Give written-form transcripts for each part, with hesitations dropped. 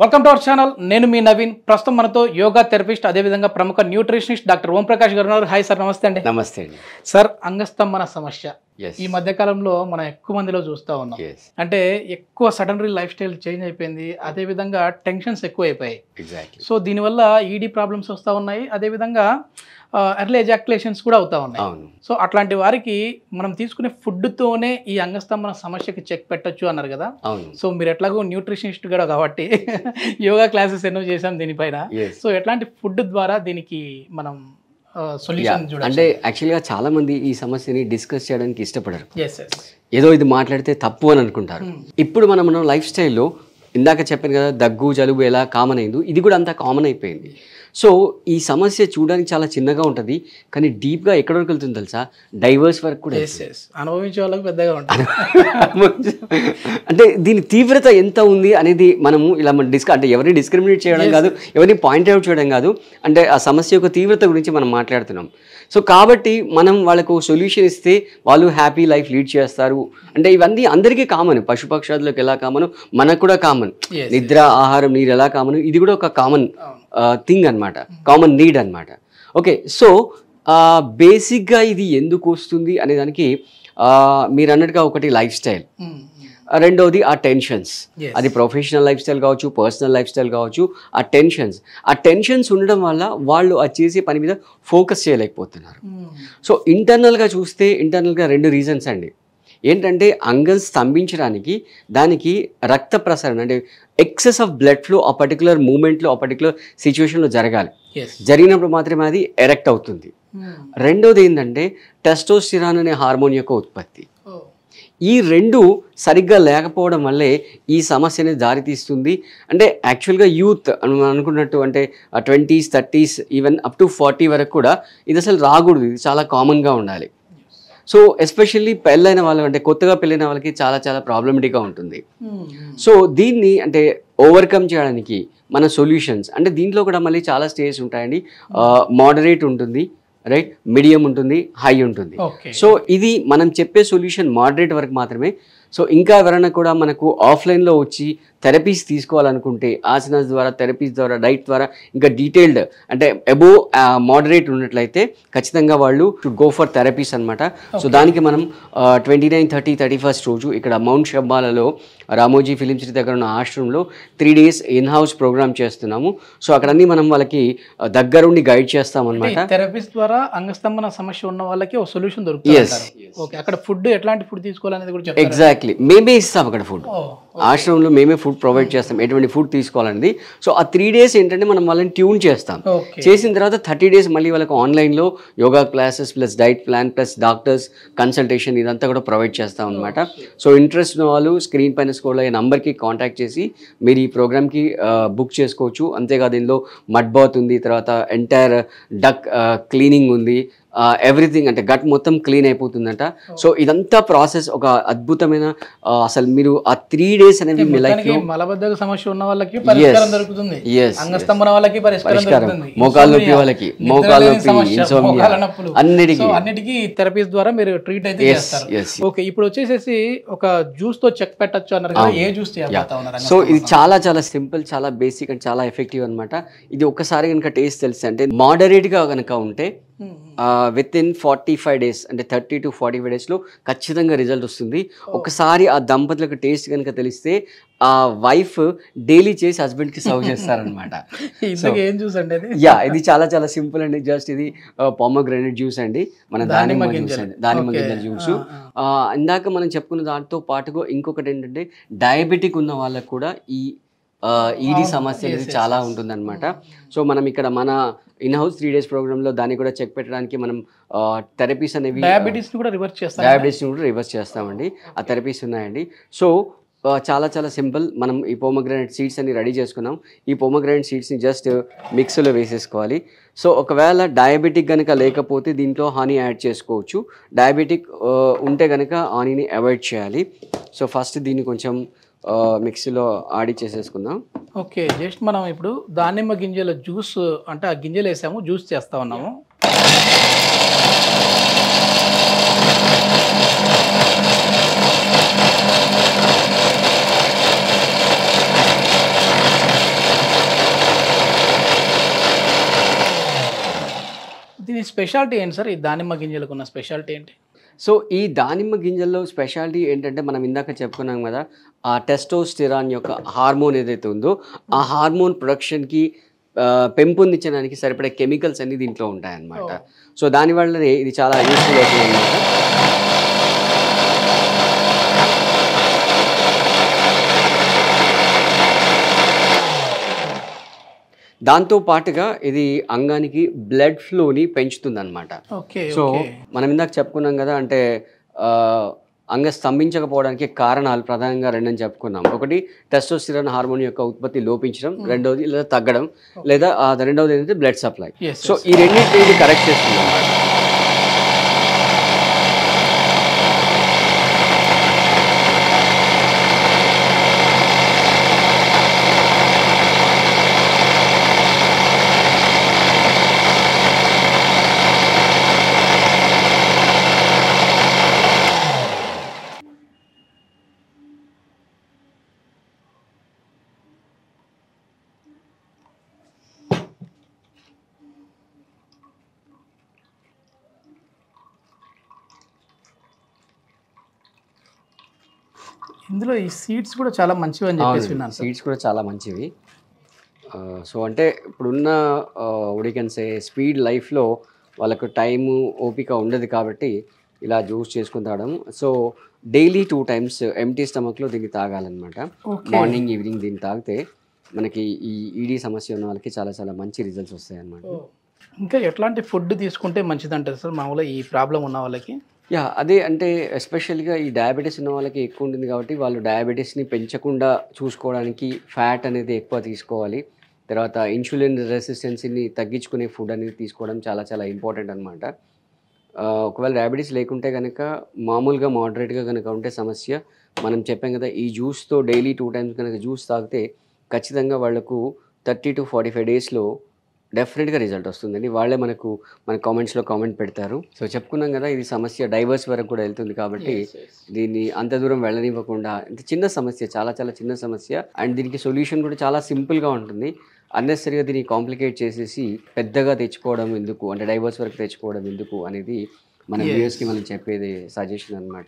Welcome to our channel. నేను మీ నవీన్. ప్రస్తుతం మనతో యోగా థెరపిస్ట్ అదేవిధంగా ప్రముఖ న్యూట్రిషనిస్ట్ డాక్టర్ ఓం ప్రకాష్ గారు ఉన్నారు. హాయ్ సార్, నమస్తే అండి. నమస్తే అండి సార్. అంగస్తంభన సమస్య ఈ మధ్య కాలంలో మనం ఎక్కువ మందిలో చూస్తూ ఉన్నాం. అంటే ఎక్కువ సడన్లీ లైఫ్ స్టైల్ చేంజ్ అయిపోయింది, అదేవిధంగా టెన్షన్స్ ఎక్కువ అయిపోయాయి. సో దీనివల్ల ఈడీ ప్రాబ్లమ్స్ వస్తూ ఉన్నాయి, అదేవిధంగా ఎర్లీ ఎజాక్యులేషన్స్ కూడా అవుతా ఉన్నాయి. సో అట్లాంటి వారికి మనం తీసుకునే ఫుడ్తోనే ఈ అంగస్తంభన సమస్యకి చెక్ పెట్టొచ్చు అన్నారు కదా. సో మీరు ఎట్లాగో న్యూట్రిషనిస్ట్ కూడా కాబట్టి యోగా క్లాసెస్ ఎన్నో చేసాం దీనిపైన. సో ఎట్లాంటి ఫుడ్ ద్వారా దీనికి మనం సొల్యూషన్ చూడాలి? అంటే యాక్చువల్గా చాలా మంది ఈ సమస్యని డిస్కస్ చేయడానికి ఇష్టపడరు. ఏదో ఇది మాట్లాడితే తప్పు అని అనుకుంటారు. ఇప్పుడు మనం లైఫ్ స్టైల్లో ఇందాక చెప్పాను కదా, దగ్గు జలుబు ఎలా కామన్ అయిందో ఇది కూడా అంతా కామన్ అయిపోయింది. సో ఈ సమస్య చూడడానికి చాలా చిన్నగా ఉంటుంది, కానీ డీప్గా ఎక్కడ వరకు వెళ్తుంది తెలుసా? డైవర్స్ వరకు కూడా, అనుభవించే వాళ్ళకి పెద్దగా ఉంటుంది. అంటే దీని తీవ్రత ఎంత ఉంది అనేది మనము ఇలా అంటే ఎవరిని డిస్క్రిమినేట్ చేయడం కాదు, ఎవరిని పాయింట్అవుట్ చేయడం కాదు, అంటే ఆ సమస్య యొక్క తీవ్రత గురించి మనం మాట్లాడుతున్నాం. సో కాబట్టి మనం వాళ్ళకు సొల్యూషన్ ఇస్తే వాళ్ళు హ్యాపీ లైఫ్ లీడ్ చేస్తారు. అంటే ఇవన్నీ అందరికీ కామన్, పశుపక్షాదులకు ఎలా కామన్ మనకు కూడా కామన్. నిద్ర, ఆహారం, నీరు ఎలా కామన్, ఇది కూడా ఒక కామన్ థింగ్ అనమాట, కామన్ నీడ్ అనమాట. ఓకే, సో బేసిక్గా ఇది ఎందుకు వస్తుంది అనే దానికి మీరు అన్నట్టుగా ఒకటి లైఫ్ స్టైల్, రెండవది ఆ టెన్షన్స్. అది ప్రొఫెషనల్ లైఫ్ స్టైల్ కావచ్చు, పర్సనల్ లైఫ్ స్టైల్ కావచ్చు. ఆ టెన్షన్స్ ఉండడం వల్ల వాళ్ళు అది చేసే పని మీద ఫోకస్ చేయలేకపోతున్నారు. సో ఇంటర్నల్గా చూస్తే ఇంటర్నల్గా రెండు రీజన్స్ అండి. ఏంటంటే అంగం స్తంభించడానికి దానికి రక్త ప్రసరణ, అంటే ఎక్సెస్ ఆఫ్ బ్లడ్ ఫ్లో ఆ పర్టికులర్ మూమెంట్లో ఆ పర్టికులర్ సిచ్యువేషన్లో జరగాలి. జరిగినప్పుడు మాత్రమే అది ఎరెక్ట్ అవుతుంది. రెండోది ఏంటంటే టెస్టోస్టిరాన్ అనే హార్మోన్ యొక్క ఉత్పత్తి. ఈ రెండు సరిగ్గా లేకపోవడం వల్లే ఈ సమస్య అనేది దారితీస్తుంది. అంటే యాక్చువల్గా యూత్ అనుకున్నట్టు అంటే 20s 30s even up to 40 వరకు కూడా ఇది అసలు రాకూడదు, ఇది చాలా కామన్గా ఉండాలి. సో ఎస్పెషల్లీ పెళ్ళైన వాళ్ళు, అంటే కొత్తగా పెళ్ళైన వాళ్ళకి చాలా చాలా ప్రాబ్లమేటిక్గా ఉంటుంది. సో దీన్ని అంటే ఓవర్కమ్ చేయడానికి మన సొల్యూషన్స్, అంటే దీంట్లో కూడా మళ్ళీ చాలా స్టేజ్ ఉంటాయండి. మోడరేట్ ఉంటుంది, రైట్, మీడియం ఉంటుంది, హై ఉంటుంది. సో ఇది మనం చెప్పే సొల్యూషన్ మోడరేట్ వరకు మాత్రమే. సో ఇంకా ఎవరైనా కూడా మనకు ఆఫ్లైన్లో వచ్చి థెరపీస్ తీసుకోవాలనుకుంటే ఆసనాస్ ద్వారా, థెరపీస్ ద్వారా, డైట్ ద్వారా ఇంకా డీటెయిల్డ్ అంటే అబోవ్ మోడరేట్ ఉన్నట్లయితే ఖచ్చితంగా వాళ్ళు షుడ్ గో ఫర్ థెరపీస్ అనమాట. సో దానికి మనం 29, 30, 31 రోజు ఇక్కడ మౌంట్ షబ్బాలలో రామోజీ ఫిలిం సిటీ దగ్గర ఉన్న ఆశ్రమంలో 3 days ఇన్ హౌస్ ప్రోగ్రామ్ చేస్తున్నాము. సో అక్కడన్నీ మనం వాళ్ళకి దగ్గరుండి గైడ్ చేస్తాం అనమాట. థెరపీస్ ద్వారా అంగస్తంభన సమస్య ఉన్న వాళ్ళకి ఒక సొల్యూషన్ దొరుకుతుంది. ఓకే, అక్కడ ఫుడ్ ఎట్లాంటి ఫుడ్ తీసుకోవాలనేది కూడా చెప్తారా? ఎగ్జాక్ట్లీ, మేమే ఇస్తాం అక్కడ ఫుడ్. ఆశ్రమంలో మేమే ఫుడ్ ప్రొవైడ్ చేస్తాం, ఎటువంటి ఫుడ్ తీసుకోవాలనేది. సో ఆ 3 days ఏంటంటే మనం వాళ్ళని ట్యూన్ చేస్తాం. చేసిన తర్వాత 30 days మళ్ళీ వాళ్ళకి ఆన్లైన్లో yoga classes plus diet plan plus doctors consultation ఇదంతా కూడా ప్రొవైడ్ చేస్తాం అనమాట. సో ఇంట్రెస్ట్ ఉన్న వాళ్ళు స్క్రీన్ పైన స్క్రోల్ అయ్యే నంబర్కి కాంటాక్ట్ చేసి మీరు ఈ ప్రోగ్రామ్కి బుక్ చేసుకోవచ్చు. అంతేకాదు ఇందులో మడ్ బాత్ ఉంది, తర్వాత ఎంటైర్ డక్ క్లీనింగ్ ఉంది, ఎవ్రీథింంగ్, అంటే గట్ మొత్తం క్లీన్ అయిపోతుందంట. సో ఇదంతా ప్రాసెస్ ఒక అద్భుతమైన, అసలు మీరు ఆ 3 days అనేవి మీ లైఫ్ లో మలబద్ధక సమస్య ఉన్న వాళ్ళకి పరిష్కారం దొరుకుతుంది, అంగస్తంభన వాళ్ళకి పరిష్కారం దొరుకుతుంది, మోకాలు నొప్పి వాళ్ళకి, మోకాలు నొప్పి, ఇన్సోమ్నియా, అన్నిటికీ థెరపీస్ ద్వారా మీరు ట్రీట్ అయితే చేస్తారు. ఓకే, ఇప్పుడు వచ్చేసేసి ఒక జ్యూస్ తో చెక్ పెట్టచ్చు అన్నారు కదా, ఏ జ్యూస్ చేయాలి? సో ఇది చాలా చాలా సింపుల్, చాలా బేసిక్ అండ్ చాలా ఎఫెక్టివ్ అనమాట. ఇది ఒక్కసారి కనుక టేస్ట్ తెలిస్తే, అంటే మోడరేట్ గా కనుక ఉంటే విత్ ఇన్ 45 days, అంటే 30 to 45 daysలో ఖచ్చితంగా రిజల్ట్ వస్తుంది. ఒకసారి ఆ దంపతులకు టేస్ట్ కనుక తెలిస్తే ఆ వైఫ్ డైలీ చేసి హస్బెండ్కి సర్వ్ చేస్తారనమాట. ఇది చాలా చాలా సింపుల్ అండి. జస్ట్ ఇది పొమోగ్రానేట్ జ్యూస్ అండి, మన దానిమ్మ గింజల జ్యూస్. ఇందాక మనం చెప్పుకున్న దాంతో పాటుగా ఇంకొకటి ఏంటంటే డయాబెటిక్ ఉన్న వాళ్ళకు కూడా ఈ ఈడీ సమస్య అనేది చాలా ఉంటుందన్నమాట. సో మనం ఇక్కడ మన ఇన్ హౌస్ 3 days ప్రోగ్రాంలో దాన్ని కూడా చెక్ పెట్టడానికి మనం థెరపీస్ అనేవి, డయాబెటీస్ కూడా రివర్స్ చేస్తామండి. ఆ థెరపీస్ ఉన్నాయండి. సో చాలా చాలా సింపుల్. మనం ఈ పొమోగ్రానేట్ సీడ్స్ అన్ని రెడీ చేసుకున్నాం. ఈ పొమోగ్రానేట్ సీడ్స్ని జస్ట్ మిక్సీలో వేసేసుకోవాలి. సో ఒకవేళ డయాబెటిక్ కనుక లేకపోతే దీంట్లో హనీ యాడ్ చేసుకోవచ్చు. డయాబెటిక్ ఉంటే కనుక హనీని అవాయిడ్ చేయాలి. సో ఫస్ట్ దీన్ని కొంచెం మిక్సీలో ఆడి చేసేసుకుందాం. ఓకే, జస్ట్ మనం ఇప్పుడు దానిమ్మ గింజల జ్యూస్, అంటే ఆ గింజలు వేసాము, జ్యూస్ చేస్తా ఉన్నాము. స్పెషాలిటీ ఏంటి సార్? ఈ దానిమ్మ గింజలకు ఉన్న స్పెషాలిటీ ఏంటి? సో ఈ దానిమ్మ గింజల్లో స్పెషాలిటీ ఏంటంటే మనం ఇందాక చెప్పుకున్నాం కదా, ఆ టెస్టోస్టెరాన్ యొక్క హార్మోన్ ఏదైతే ఉందో ఆ హార్మోన్ ప్రొడక్షన్కి పెంపొందించడానికి సరిపడే కెమికల్స్ అన్ని దీంట్లో ఉంటాయన్నమాట. సో దానివల్లనే ఇది చాలా యూస్ఫుల్ అవుతుంది అనమాట. దాంతో పాటుగా ఇది అంగానికి బ్లడ్ ఫ్లోని పెంచుతుంది అనమాట. సో మనం ఇందాక చెప్పుకున్నాం కదా, అంటే అంగ స్తంభించకపోవడానికి కారణాలు ప్రధానంగా రెండని చెప్పుకున్నాం. ఒకటి టెస్టోస్టెరాన్ హార్మోన్ యొక్క ఉత్పత్తి లోపించడం, రెండవది లేదా తగ్గడం, లేదా రెండవది ఏంటంటే బ్లడ్ సప్లై. సో ఈ రెండింటిని ఇది కరెక్ట్ చేస్తుంది అన్నమాట. ఇందులో ఈ సీడ్స్ కూడా చాలా మంచివి అని చెప్పేసి విన్నాను. సీడ్స్ కూడా చాలా మంచివి. సో అంటే ఇప్పుడున్న ఉడికన్సే స్పీడ్ లైఫ్లో వాళ్ళకు టైము ఓపిక ఉండదు కాబట్టి ఇలా జ్యూస్ చేసుకుని తాగడం. సో డైలీ 2 times ఎంటీ స్టమక్లో దీన్ని తాగాలన్నమాట. మార్నింగ్ ఈవినింగ్ దీన్ని తాగితే మనకి ఈ ఈడీ సమస్య ఉన్న వాళ్ళకి చాలా చాలా మంచి రిజల్ట్స్ వస్తాయి అన్నమాట. ఇంకా ఎట్లాంటి ఫుడ్ తీసుకుంటే మంచిది అంటారు సార్ మామూలుగా ఈ ప్రాబ్లం ఉన్న వాళ్ళకి? అదే అంటే ఎస్పెషల్గా ఈ డయాబెటీస్ ఉన్న వాళ్ళకి ఎక్కువ ఉంటుంది కాబట్టి వాళ్ళు డయాబెటీస్ని పెంచకుండా చూసుకోవడానికి ఫ్యాట్ అనేది ఎక్కువ తీసుకోవాలి. తర్వాత ఇన్సులిన్ రెసిస్టెన్సీని తగ్గించుకునే ఫుడ్ అనేది తీసుకోవడం చాలా చాలా ఇంపార్టెంట్ అనమాట. ఒకవేళ డయాబెటీస్ లేకుంటే కనుక మామూలుగా మోడరేట్గా కనుక ఉంటే సమస్య, మనం చెప్పాం కదా, ఈ జ్యూస్తో డైలీ 2 times కనుక జ్యూస్ తాగితే ఖచ్చితంగా వాళ్లకు 30 to 45 daysలో డెఫినెట్గా రిజల్ట్ వస్తుందండి. వాళ్ళే మన కామెంట్స్లో కామెంట్ పెడతారు. సో చెప్పుకున్నాం కదా, ఇది సమస్య డైవర్స్ వరకు కూడా వెళ్తుంది కాబట్టి దీన్ని అంత దూరం వెళ్ళనివ్వకుండా, ఇంత చిన్న సమస్య, చాలా చాలా చిన్న సమస్య, అండ్ దీనికి సొల్యూషన్ కూడా చాలా సింపుల్గా ఉంటుంది. అన్నెసరిగా దీన్ని కాంప్లికేట్ చేసేసి పెద్దగా తెచ్చుకోవడం ఎందుకు, అంటే డైవర్స్ వరకు తెచ్చుకోవడం ఎందుకు అనేది మన వ్యూయర్స్కి మనం చెప్పేది సజెషన్ అనమాట.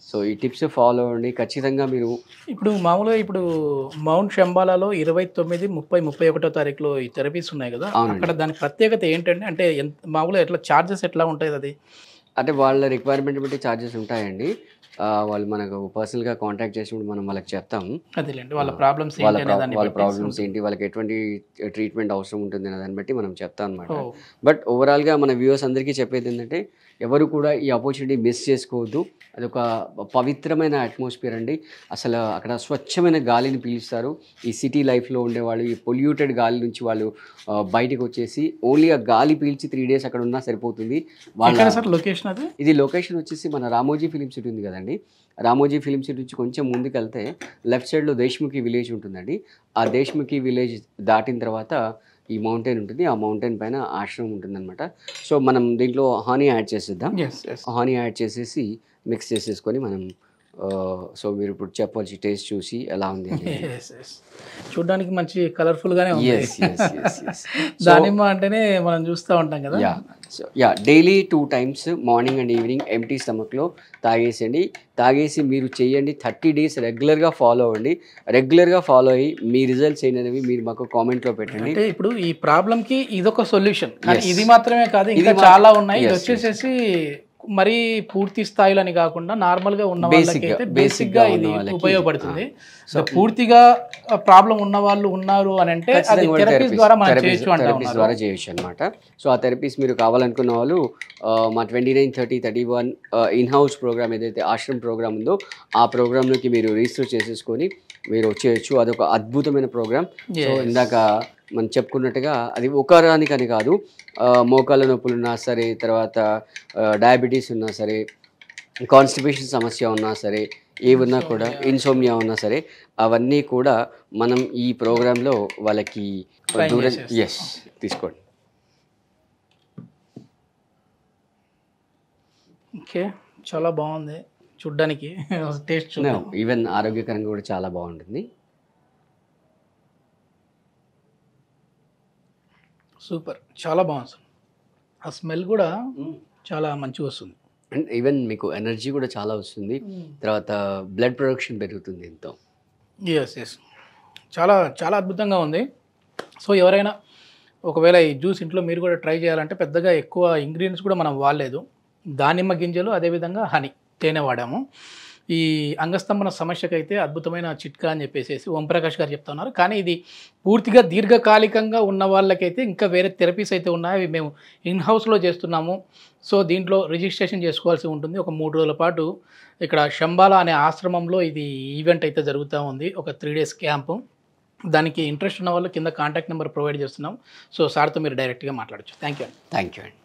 సో ఈ టిప్స్ ఫాలో అవ్వండి ఖచ్చితంగా. మీరు ఇప్పుడు మామూలుగా ఇప్పుడు మౌంట్ శంబాలాలో 29, 30, 31వ తారీఖులో ఈ థెరపీస్ ఉన్నాయి కదా, అక్కడ దాని ప్రత్యేకత ఏంటంటే, అంటే మామూలుగా ఎట్లా చార్జెస్ ఎట్లా ఉంటాయి? అది అంటే వాళ్ళ రిక్వైర్మెంట్ బట్టి ఛార్జెస్ ఉంటాయండి. వాళ్ళు మనకు పర్సనల్గా కాంటాక్ట్ చేసినప్పుడు మనం వాళ్ళకి చెప్తాం వాళ్ళ ప్రాబ్లమ్స్ ఏంటి, వాళ్ళకి ఎటువంటి ట్రీట్మెంట్ అవసరం ఉంటుంది అనే దాన్ని బట్టి మనం చెప్తాం అనమాట. బట్ ఓవరాల్గా మన వ్యూవర్స్ అందరికీ చెప్పేది ఏంటంటే, ఎవరు కూడా ఈ ఆపర్చునిటీ మిస్ చేసుకోవద్దు. అదొక పవిత్రమైన అట్మాస్ఫియర్ అండి. అసలు అక్కడ స్వచ్ఛమైన గాలిని పీలుస్తారు. ఈ సిటీ లైఫ్లో ఉండేవాళ్ళు ఈ పొల్యూటెడ్ గాలి నుంచి వాళ్ళు బయటకు వచ్చేసి ఓన్లీ ఆ గాలి పీల్చి 3 days అక్కడ ఉన్నా సరిపోతుంది. లొకేషన్ అది, ఇది లొకేషన్ వచ్చేసి మన రామోజీ ఫిలిం సిటీ ఉంది కదండి, రామోజీ ఫిలిం సిటీ నుంచి కొంచెం ముందుకు వెళ్తే లెఫ్ట్ సైడ్లో దేశ్ముఖి విలేజ్ ఉంటుందండి. ఆ దేశ్ముఖి విలేజ్ దాటిన తర్వాత ఈ మౌంటైన్ ఉంటుంది. ఆ మౌంటైన్ పైన ఆశ్రమం ఉంటుందన్నమాట. సో మనం దీంట్లో హానీ యాడ్ చేసేద్దాం. హానీ యాడ్ చేసేసి మిక్స్ చేసేసుకొని మనం, సో మీరు ఇప్పుడు చెప్పవచ్చు టేస్ట్ చూసి ఎలా ఉంది. చూడడానికి మంచి కలర్ఫుల్ గానే ఉంది. దానిమ్మ అంటేనే మనం చూస్తూ ఉంటాం కదా. So daily 2 times morning and evening empty స్టమక్లో తాగేసేయండి. తాగేసి మీరు చేయండి 30 days రెగ్యులర్గా ఫాలో అవ్వండి. రెగ్యులర్గా ఫాలో అయ్యి మీ రిజల్ట్స్ ఏంటనేవి మీరు మాకు కామెంట్లో పెట్టండి. అంటే ఇప్పుడు ఈ ప్రాబ్లంకి ఇదొక సొల్యూషన్, ఇది మాత్రమే కాదు, ఇంకా చాలా ఉన్నాయి. ఇది వచ్చేసేసి మరీ పూర్తి స్థాయిలో అని కాకుండా నార్మల్గా ఉన్న వాళ్ళకి అయితే బేసిక్గా ఇది ఉపయోగపడుతుంది. సో పూర్తిగా ప్రాబ్లం ఉన్న వాళ్ళు ఉన్నారు అని అంటే అది థెరపీస్ ద్వారా మనం చేయొచ్చు అనమాట. సో ఆ థెరపీస్ మీరు కావాలనుకున్న వాళ్ళు మా 29, 30, 31 ఇన్ హౌస్ ప్రోగ్రామ్ ఏదైతే ఆశ్రమ్ ప్రోగ్రామ్ ఉందో ఆ ప్రోగ్రాంలోకి మీరు రిజిస్టర్ చేసేసుకొని మీరు వచ్చేయచ్చు. అదొక అద్భుతమైన ప్రోగ్రామ్. సో ఇందాక మనం చెప్పుకున్నట్టుగా అది ఒకరానికని కాదు, మోకాళ్ళ నొప్పులు ఉన్నా సరే, తర్వాత డయాబెటీస్ ఉన్నా సరే, కాన్స్టిపేషన్ సమస్య ఉన్నా సరే, ఏమున్నా కూడా, ఇన్సోమ్నియా ఉన్నా సరే, అవన్నీ కూడా మనం ఈ ప్రోగ్రాంలో వాళ్ళకి దూరం తీసుకోండి. ఓకే, చాలా బాగుంది చూడ్డానికి, టేస్ట్ ఈవెన్ ఆరోగ్యకరంగా కూడా చాలా బాగుంటుంది. సూపర్, చాలా బాగుంది సార్. ఆ స్మెల్ కూడా చాలా మంచిగా వస్తుంది. అండ్ ఈవెన్ మీకు ఎనర్జీ కూడా చాలా వస్తుంది, తర్వాత బ్లడ్ ప్రొడక్షన్ పెరుగుతుంది ఎంతో. ఎస్ చాలా చాలా అద్భుతంగా ఉంది. సో ఎవరైనా ఒకవేళ ఈ జ్యూస్ ఇంట్లో మీరు కూడా ట్రై చేయాలంటే పెద్దగా ఎక్కువ ఇంగ్రీడియంట్స్ కూడా మనం వాడలేదు. దానిమ్మ గింజలు, అదేవిధంగా హనీ, తేనె వాడాము. ఈ అంగస్తంభన సమస్యకైతే అద్భుతమైన చిట్కా అని చెప్పేసి ఓంప్రకాష్ గారు చెప్తా ఉన్నారు. కానీ ఇది పూర్తిగా దీర్ఘకాలికంగా ఉన్న వాళ్ళకైతే ఇంకా వేరే థెరపీస్ అయితే ఉన్నాయి, అవి మేము ఇన్ హౌస్లో చేస్తున్నాము. సో దీంట్లో రిజిస్ట్రేషన్ చేసుకోవాల్సి ఉంటుంది. ఒక 3 రోజుల పాటు ఇక్కడ శంబాలా అనే ఆశ్రమంలో ఇది ఈవెంట్ అయితే జరుగుతూ ఉంది, ఒక 3 days క్యాంపు. దానికి ఇంట్రెస్ట్ ఉన్న వాళ్ళు కింద కాంటాక్ట్ నెంబర్ ప్రొవైడ్ చేస్తున్నాం. సో సార్తో మీరు డైరెక్ట్గా మాట్లాడచ్చు. థ్యాంక్ యూ అండి.